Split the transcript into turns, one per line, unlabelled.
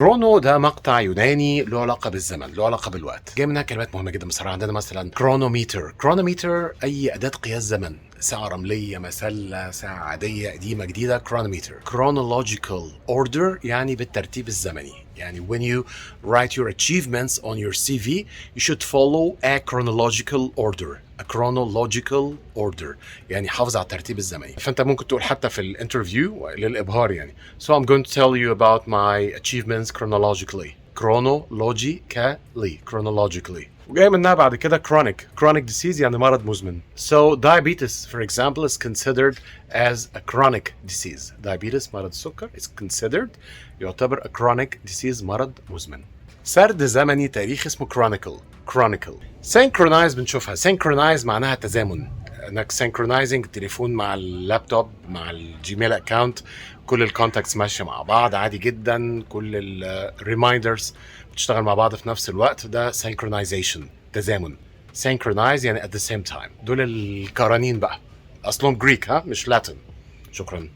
كرونو ده مقطع يوناني له علاقة بالزمن، له علاقة بالوقت، جاي منها كلمات مهمة جدا بصراحة. عندنا مثلا كرونوميتر، كرونوميتر أي أداة قياس زمن، ساعة رملية، مسلة، ساعة عادية، قديمة، جديدة، كرونوميتر. chronological order يعني بالترتيب الزمني، يعني when you write your achievements on your CV you should follow a chronological order. A chronological order يعني حافظ على الترتيب الزمني. فانت ممكن تقول حتى في الانترفيو للابهار يعني so I'm going to tell you about my achievements chronologically. chronologically. وجاي منها بعد كده chronic disease يعني مرض مزمن. So diabetes for example is considered as a chronic disease. diabetes مرض السكر is considered يعتبر a chronic disease مرض مزمن. سرد زمني تاريخ اسمه chronicle. synchronize بنشوفها. synchronize معناها تزامن، انك synchronizing التليفون مع اللابتوب مع الجيميل اكاونت، كل الكونتاكتس ماشيه مع بعض عادي جدا، كل الريمايندرز بتشتغل مع بعض في نفس الوقت، ده synchronization تزامن. synchronize يعني at the same time. دول الكرانين بقى، اصلهم جريك ها مش لاتن. شكرا.